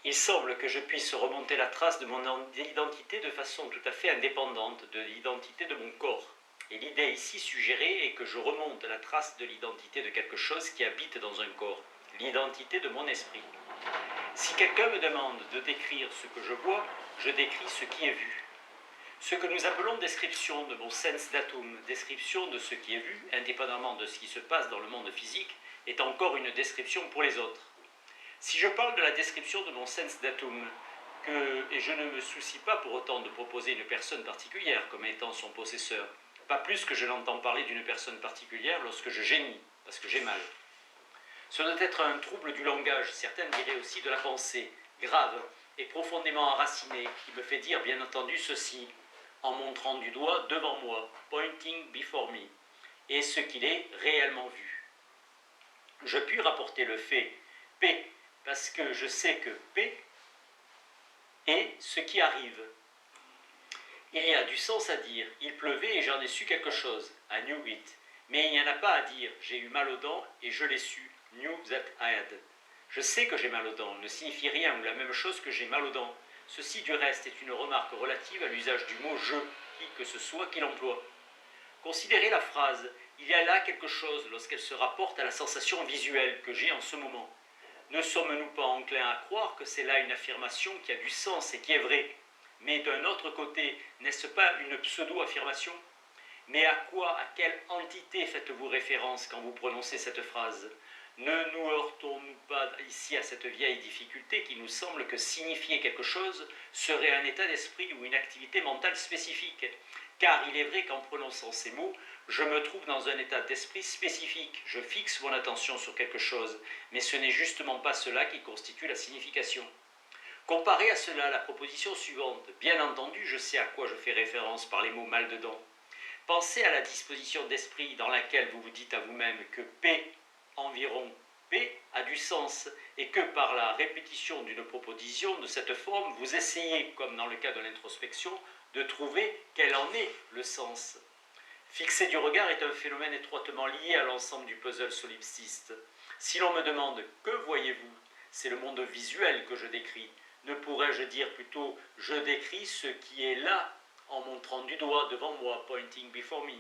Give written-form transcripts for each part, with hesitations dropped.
Il semble que je puisse remonter la trace de mon identité de façon tout à fait indépendante de l'identité de mon corps. Et l'idée ici suggérée est que je remonte la trace de l'identité de quelque chose qui habite dans un corps, l'identité de mon esprit. Si quelqu'un me demande de décrire ce que je vois, je décris ce qui est vu. Ce que nous appelons description de mon sens datum, description de ce qui est vu, indépendamment de ce qui se passe dans le monde physique, est encore une description pour les autres. Si je parle de la description de mon sens datum, et je ne me soucie pas pour autant de proposer une personne particulière comme étant son possesseur, pas plus que je n'entends parler d'une personne particulière lorsque je gémis, parce que j'ai mal. Ce doit être un trouble du langage, certains diraient aussi de la pensée, grave et profondément enraciné, qui me fait dire bien entendu ceci, en montrant du doigt devant moi, pointing before me, et ce qu'il est réellement vu. Je puis rapporter le fait P, parce que je sais que P est ce qui arrive. Il y a du sens à dire, il pleuvait et j'en ai su quelque chose, I knew it. Mais il n'y en a pas à dire, j'ai eu mal aux dents et je l'ai su, knew that I had. Je sais que j'ai mal aux dents ne signifie rien ou la même chose que j'ai mal aux dents. Ceci du reste est une remarque relative à l'usage du mot je, qui que ce soit qu'il emploie. Considérez la phrase, il y a là quelque chose lorsqu'elle se rapporte à la sensation visuelle que j'ai en ce moment. Ne sommes-nous pas enclins à croire que c'est là une affirmation qui a du sens et qui est vraie? Mais d'un autre côté, n'est-ce pas une pseudo-affirmation? Mais à quoi, à quelle entité faites-vous référence quand vous prononcez cette phrase? Ne nous heurtons-nous pas ici à cette vieille difficulté qui nous semble que signifier quelque chose serait un état d'esprit ou une activité mentale spécifique? Car il est vrai qu'en prononçant ces mots, je me trouve dans un état d'esprit spécifique, je fixe mon attention sur quelque chose, mais ce n'est justement pas cela qui constitue la signification. Comparez à cela la proposition suivante. Bien entendu, je sais à quoi je fais référence par les mots mal dedans. Pensez à la disposition d'esprit dans laquelle vous vous dites à vous-même que P, environ P, a du sens et que par la répétition d'une proposition de cette forme, vous essayez, comme dans le cas de l'introspection, de trouver quel en est le sens. Fixer du regard est un phénomène étroitement lié à l'ensemble du puzzle solipsiste. Si l'on me demande « Que voyez-vous » c'est le monde visuel que je décris. Ne pourrais-je dire plutôt « Je décris ce qui est là » en montrant du doigt devant moi, pointing before me.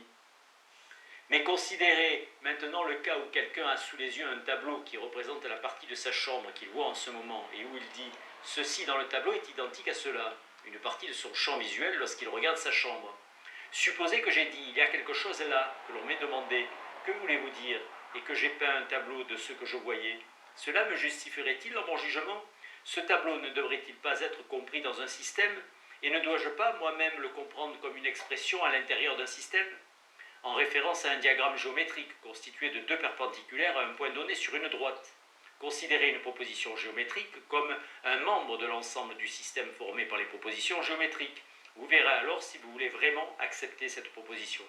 Mais considérez maintenant le cas où quelqu'un a sous les yeux un tableau qui représente la partie de sa chambre qu'il voit en ce moment et où il dit « Ceci dans le tableau est identique à cela », une partie de son champ visuel lorsqu'il regarde sa chambre. Supposez que j'ai dit « Il y a quelque chose là », que l'on m'ait demandé « Que voulez-vous dire ?» et que j'ai peint un tableau de ce que je voyais. Cela me justifierait-il dans mon jugement? Ce tableau ne devrait-il pas être compris dans un système? Et ne dois-je pas moi-même le comprendre comme une expression à l'intérieur d'un système? En référence à un diagramme géométrique constitué de deux perpendiculaires à un point donné sur une droite. Considérez une proposition géométrique comme un membre de l'ensemble du système formé par les propositions géométriques. Vous verrez alors si vous voulez vraiment accepter cette proposition.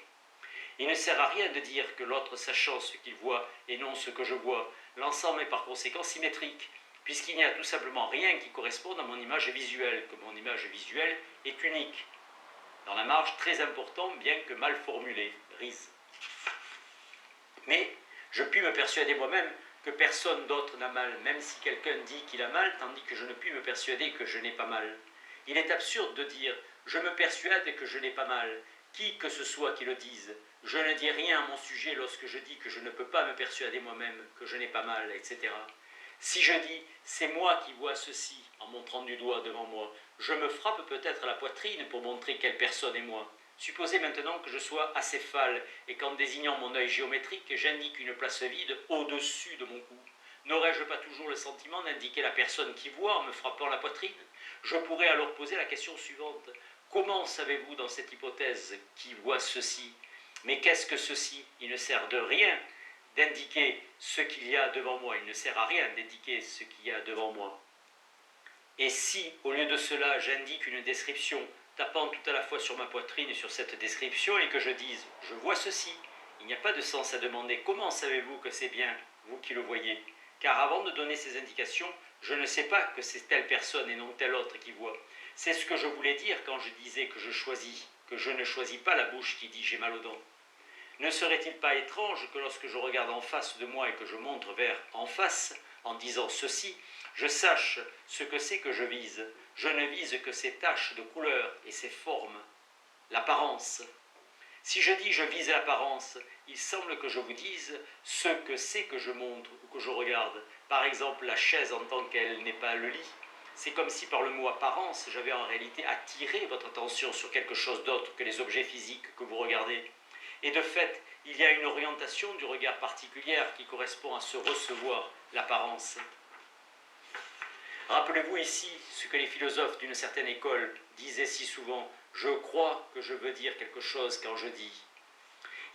Il ne sert à rien de dire que l'autre sachant ce qu'il voit et non ce que je vois, l'ensemble est par conséquent symétrique, puisqu'il n'y a tout simplement rien qui corresponde à mon image visuelle, que mon image visuelle est unique. Dans la marge, très important, bien que mal formulé, RIS. Mais je puis me persuader moi-même que personne d'autre n'a mal, même si quelqu'un dit qu'il a mal, tandis que je ne puis me persuader que je n'ai pas mal. Il est absurde de dire « je me persuade que je n'ai pas mal », qui que ce soit qui le dise. Je ne dis rien à mon sujet lorsque je dis que je ne peux pas me persuader moi-même que je n'ai pas mal, etc. Si je dis « c'est moi qui vois ceci » en montrant du doigt devant moi, je me frappe peut-être à la poitrine pour montrer quelle personne est moi. Supposez maintenant que je sois acéphale et qu'en désignant mon œil géométrique, j'indique une place vide au-dessus de mon cou. N'aurais-je pas toujours le sentiment d'indiquer la personne qui voit en me frappant la poitrine? Je pourrais alors poser la question suivante. Comment savez-vous dans cette hypothèse qui voit ceci? Mais qu'est-ce que ceci? Il ne sert de rien d'indiquer ce qu'il y a devant moi. Il ne sert à rien d'indiquer ce qu'il y a devant moi. Et si, au lieu de cela, j'indique une description tapant tout à la fois sur ma poitrine et sur cette description et que je dise « je vois ceci », il n'y a pas de sens à demander « comment savez-vous que c'est bien vous qui le voyez ?» Car avant de donner ces indications, je ne sais pas que c'est telle personne et non telle autre qui voit. C'est ce que je voulais dire quand je disais que je ne choisis pas la bouche qui dit « j'ai mal aux dents ». Ne serait-il pas étrange que lorsque je regarde en face de moi et que je montre vers en face, en disant ceci, je sache ce que c'est que je vise. Je ne vise que ces taches de couleur et ces formes, l'apparence. Si je dis je vise l'apparence, il semble que je vous dise ce que c'est que je montre ou que je regarde. Par exemple, la chaise en tant qu'elle n'est pas le lit. C'est comme si par le mot apparence, j'avais en réalité attiré votre attention sur quelque chose d'autre que les objets physiques que vous regardez. Et de fait, il y a une orientation du regard particulière qui correspond à ce recevoir, l'apparence. Rappelez-vous ici ce que les philosophes d'une certaine école disaient si souvent « je crois que je veux dire quelque chose quand je dis ».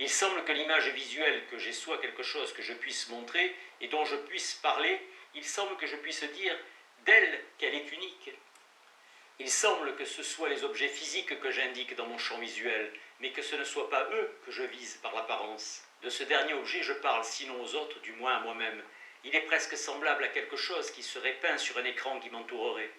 Il semble que l'image visuelle que j'ai soit quelque chose que je puisse montrer et dont je puisse parler, il semble que je puisse dire d'elle qu'elle est unique. Il semble que ce soit les objets physiques que j'indique dans mon champ visuel, mais que ce ne soit pas eux que je vise par l'apparence. De ce dernier objet, je parle, sinon aux autres, du moins à moi-même. Il est presque semblable à quelque chose qui serait peint sur un écran qui m'entourerait.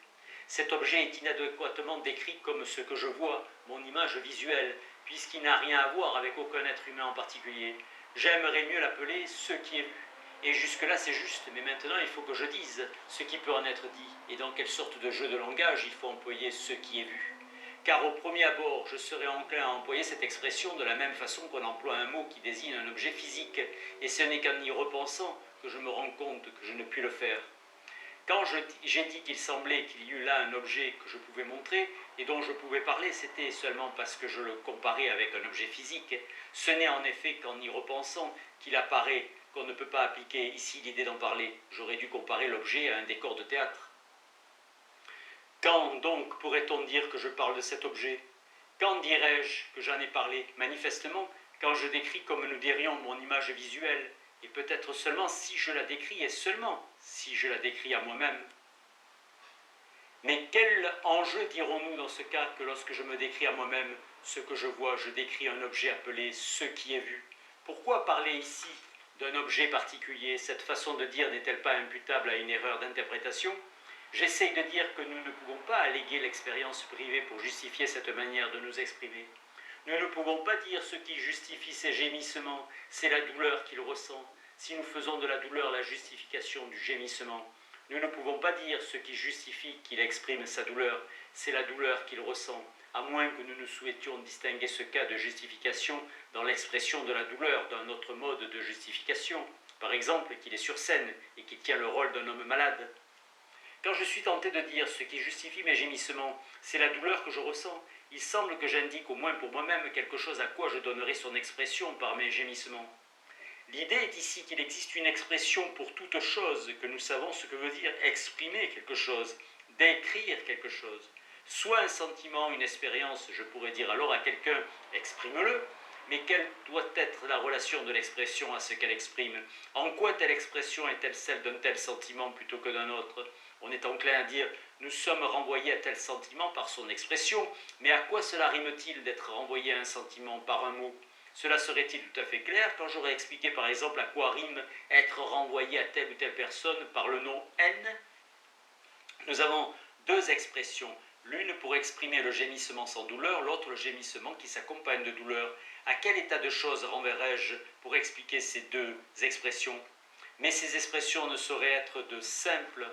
Cet objet est inadéquatement décrit comme ce que je vois, mon image visuelle, puisqu'il n'a rien à voir avec aucun être humain en particulier. J'aimerais mieux l'appeler ce qui est vu. Et jusque-là, c'est juste, mais maintenant, il faut que je dise ce qui peut en être dit. Et dans quelle sorte de jeu de langage il faut employer ce qui est vu. Car au premier abord, je serais enclin à employer cette expression de la même façon qu'on emploie un mot qui désigne un objet physique. Et ce n'est qu'en y repensant que je me rends compte que je ne puis le faire. Quand j'ai dit qu'il semblait qu'il y eût là un objet que je pouvais montrer et dont je pouvais parler, c'était seulement parce que je le comparais avec un objet physique. Ce n'est en effet qu'en y repensant qu'il apparaît qu'on ne peut pas appliquer ici l'idée d'en parler. J'aurais dû comparer l'objet à un décor de théâtre. Quand donc pourrait-on dire que je parle de cet objet? Quand dirais-je que j'en ai parlé? Manifestement, quand je décris comme nous dirions mon image visuelle, et peut-être seulement si je la décris, et seulement si je la décris à moi-même. Mais quel enjeu dirons-nous dans ce cas que lorsque je me décris à moi-même ce que je vois, je décris un objet appelé ce qui est vu? Pourquoi parler ici d'un objet particulier? Cette façon de dire n'est-elle pas imputable à une erreur d'interprétation? J'essaye de dire que nous ne pouvons pas alléguer l'expérience privée pour justifier cette manière de nous exprimer. Nous ne pouvons pas dire ce qui justifie ces gémissements, c'est la douleur qu'il ressent. Si nous faisons de la douleur la justification du gémissement, nous ne pouvons pas dire ce qui justifie qu'il exprime sa douleur, c'est la douleur qu'il ressent, à moins que nous ne souhaitions distinguer ce cas de justification dans l'expression de la douleur d'un autre mode de justification, par exemple qu'il est sur scène et qu'il tient le rôle d'un homme malade. Quand je suis tenté de dire ce qui justifie mes gémissements, c'est la douleur que je ressens, il semble que j'indique au moins pour moi-même quelque chose à quoi je donnerai son expression par mes gémissements. L'idée est ici qu'il existe une expression pour toute chose, que nous savons ce que veut dire exprimer quelque chose, décrire quelque chose. Soit un sentiment, une expérience, je pourrais dire alors à quelqu'un « exprime-le », mais quelle doit être la relation de l'expression à ce qu'elle exprime? En quoi telle expression est-elle celle d'un tel sentiment plutôt que d'un autre? On est enclin à dire « nous sommes renvoyés à tel sentiment par son expression », mais à quoi cela rime-t-il d'être renvoyé à un sentiment par un mot? Cela serait-il tout à fait clair quand j'aurais expliqué par exemple à quoi rime être renvoyé à telle ou telle personne par le nom « haine ». Nous avons deux expressions, l'une pour exprimer le gémissement sans douleur, l'autre le gémissement qui s'accompagne de douleur. À quel état de choses renverrais-je pour expliquer ces deux expressions? Mais ces expressions ne sauraient être de simples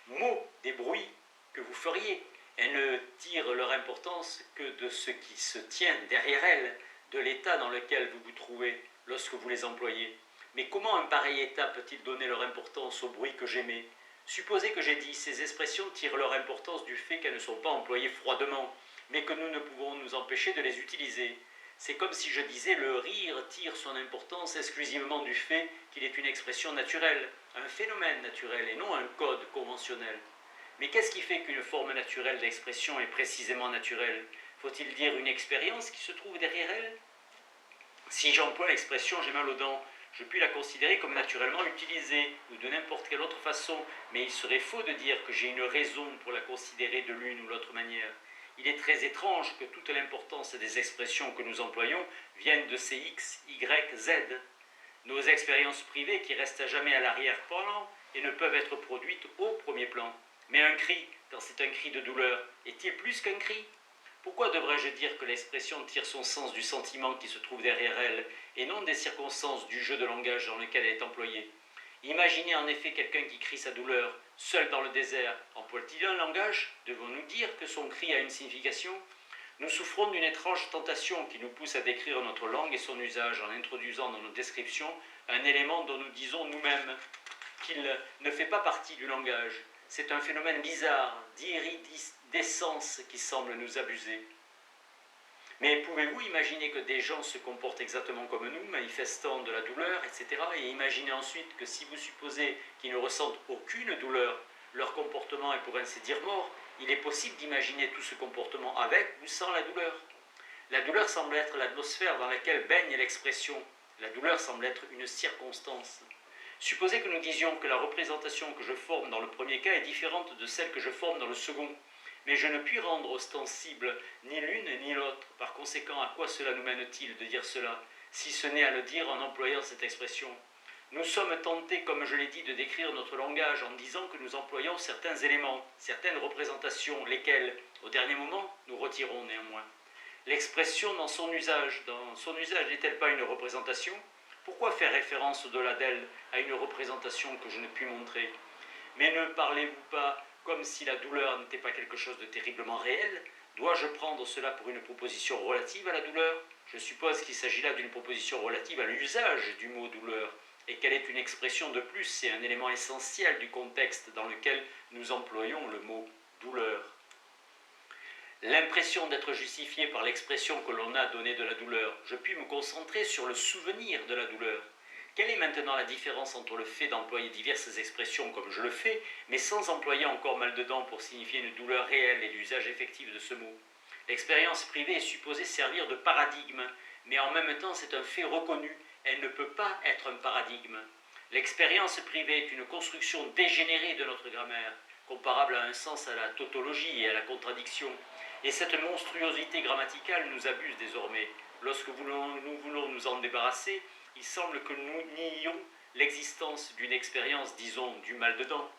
mots, des bruits que vous feriez. Elles ne tirent leur importance que de ce qui se tient derrière elles, de l'état dans lequel vous vous trouvez lorsque vous les employez. Mais comment un pareil état peut-il donner leur importance au bruit que j'émets? Supposez que j'ai dit, ces expressions tirent leur importance du fait qu'elles ne sont pas employées froidement, mais que nous ne pouvons nous empêcher de les utiliser. C'est comme si je disais, le rire tire son importance exclusivement du fait qu'il est une expression naturelle, un phénomène naturel et non un code conventionnel. Mais qu'est-ce qui fait qu'une forme naturelle d'expression est précisément naturelle? Faut-il dire une expérience qui se trouve derrière elle? Si j'emploie l'expression « j'ai mal aux dents », je puis la considérer comme naturellement utilisée, ou de n'importe quelle autre façon, mais il serait faux de dire que j'ai une raison pour la considérer de l'une ou l'autre manière. Il est très étrange que toute l'importance des expressions que nous employons viennent de ces X, Y, Z. Nos expériences privées qui restent à jamais à l'arrière-plan et ne peuvent être produites au premier plan. Mais un cri, quand c'est un cri de douleur, est-il plus qu'un cri? Pourquoi devrais-je dire que l'expression tire son sens du sentiment qui se trouve derrière elle, et non des circonstances du jeu de langage dans lequel elle est employée? Imaginez en effet quelqu'un qui crie sa douleur, seul dans le désert. Emploie-t-il un langage? Devons-nous dire que son cri a une signification? Nous souffrons d'une étrange tentation qui nous pousse à décrire notre langue et son usage en introduisant dans nos descriptions un élément dont nous disons nous-mêmes qu'il ne fait pas partie du langage. C'est un phénomène bizarre, d'iridescence qui semble nous abuser. Mais pouvez-vous imaginer que des gens se comportent exactement comme nous, manifestant de la douleur, etc. et imaginer ensuite que si vous supposez qu'ils ne ressentent aucune douleur, leur comportement est pour ainsi dire mort, il est possible d'imaginer tout ce comportement avec ou sans la douleur. La douleur semble être l'atmosphère dans laquelle baigne l'expression. La douleur semble être une circonstance. Supposez que nous disions que la représentation que je forme dans le premier cas est différente de celle que je forme dans le second. Mais je ne puis rendre ostensible ni l'une ni l'autre. Par conséquent, à quoi cela nous mène-t-il de dire cela, si ce n'est à le dire en employant cette expression? Nous sommes tentés, comme je l'ai dit, de décrire notre langage en disant que nous employons certains éléments, certaines représentations, lesquelles, au dernier moment, nous retirons néanmoins. L'expression dans son usage n'est-elle pas une représentation? Pourquoi faire référence au-delà d'elle à une représentation que je ne puis montrer? Mais ne parlez-vous pas comme si la douleur n'était pas quelque chose de terriblement réel? Dois-je prendre cela pour une proposition relative à la douleur? Je suppose qu'il s'agit là d'une proposition relative à l'usage du mot douleur, et qu'elle est une expression de plus, c'est un élément essentiel du contexte dans lequel nous employons le mot douleur. L'impression d'être justifiée par l'expression que l'on a donnée de la douleur, je puis me concentrer sur le souvenir de la douleur. Quelle est maintenant la différence entre le fait d'employer diverses expressions comme je le fais, mais sans employer encore mal dedans pour signifier une douleur réelle et l'usage effectif de ce mot? L'expérience privée est supposée servir de paradigme, mais en même temps c'est un fait reconnu, elle ne peut pas être un paradigme. L'expérience privée est une construction dégénérée de notre grammaire, comparable à un sens à la tautologie et à la contradiction. Et cette monstruosité grammaticale nous abuse désormais. Lorsque nous voulons nous en débarrasser, il semble que nous nions l'existence d'une expérience, disons, du mal de dents.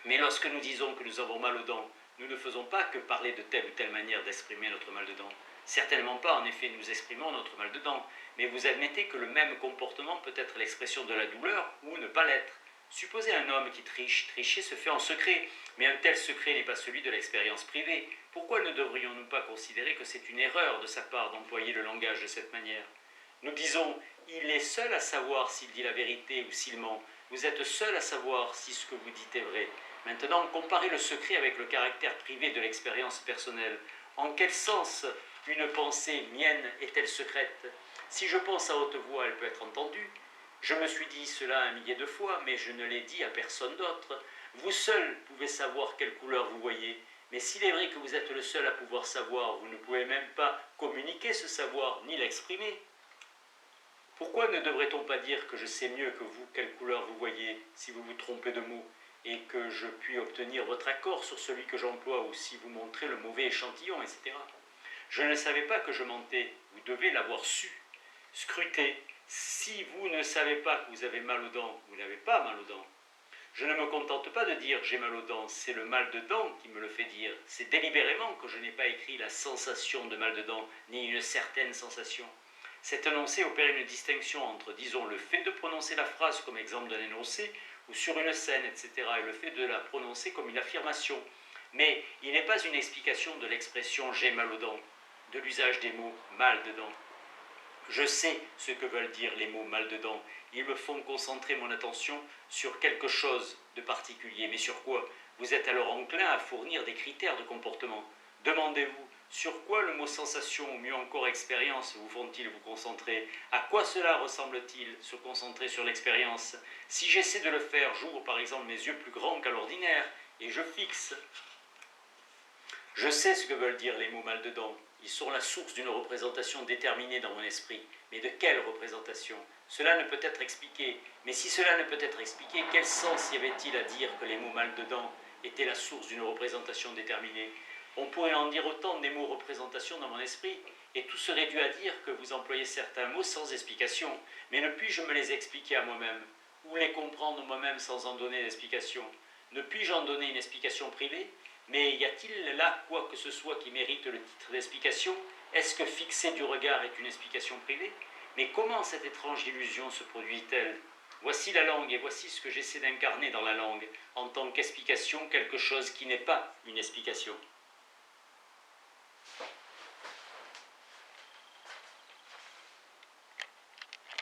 Mais lorsque nous disons que nous avons mal aux dents, nous ne faisons pas que parler de telle ou telle manière d'exprimer notre mal de dents. Certainement pas, en effet, nous exprimons notre mal de dents, mais vous admettez que le même comportement peut être l'expression de la douleur ou ne pas l'être. Supposez un homme qui triche. Tricher se fait en secret, mais un tel secret n'est pas celui de l'expérience privée. Pourquoi ne devrions-nous pas considérer que c'est une erreur de sa part d'employer le langage de cette manière? Nous disons, il est seul à savoir s'il dit la vérité ou s'il ment. Vous êtes seul à savoir si ce que vous dites est vrai. Maintenant, comparez le secret avec le caractère privé de l'expérience personnelle. En quel sens une pensée mienne est-elle secrète? Si je pense à haute voix, elle peut être entendue. Je me suis dit cela un millier de fois, mais je ne l'ai dit à personne d'autre. Vous seul pouvez savoir quelle couleur vous voyez. Mais s'il est vrai que vous êtes le seul à pouvoir savoir, vous ne pouvez même pas communiquer ce savoir, ni l'exprimer. Pourquoi ne devrait-on pas dire que je sais mieux que vous quelle couleur vous voyez, si vous vous trompez de mots, et que je puis obtenir votre accord sur celui que j'emploie, ou si vous montrez le mauvais échantillon, etc. Je ne savais pas que je mentais, vous devez l'avoir su. Scrutez, si vous ne savez pas que vous avez mal aux dents, vous n'avez pas mal aux dents. Je ne me contente pas de dire j'ai mal aux dents, c'est le mal de dents qui me le fait dire. C'est délibérément que je n'ai pas écrit la sensation de mal de dents, ni une certaine sensation. Cet énoncé opère une distinction entre, disons, le fait de prononcer la phrase comme exemple d'un énoncé, ou sur une scène, etc., et le fait de la prononcer comme une affirmation. Mais il n'est pas une explication de l'expression j'ai mal aux dents, de l'usage des mots mal dedans. Je sais ce que veulent dire les mots mal dedans. Ils me font concentrer mon attention sur quelque chose de particulier. Mais sur quoi? Vous êtes alors enclin à fournir des critères de comportement. Demandez-vous, sur quoi le mot sensation, ou mieux encore expérience, vous font-ils vous concentrer? À quoi cela ressemble-t-il, se concentrer sur l'expérience? Si j'essaie de le faire, j'ouvre par exemple mes yeux plus grands qu'à l'ordinaire, et je fixe. Je sais ce que veulent dire les mots mal dedans. Ils sont la source d'une représentation déterminée dans mon esprit. Mais de quelle représentation? Cela ne peut être expliqué. Mais si cela ne peut être expliqué, quel sens y avait-il à dire que les mots mal dedans étaient la source d'une représentation déterminée? On pourrait en dire autant des mots représentation dans mon esprit, et tout serait dû à dire que vous employez certains mots sans explication. Mais ne puis-je me les expliquer à moi-même, ou les comprendre moi-même sans en donner d'explication? Ne puis-je en donner une explication privée? Mais y a-t-il là quoi que ce soit qui mérite le titre d'explication? Est-ce que fixer du regard est une explication privée? Mais comment cette étrange illusion se produit-elle? Voici la langue et voici ce que j'essaie d'incarner dans la langue, en tant qu'explication, quelque chose qui n'est pas une explication.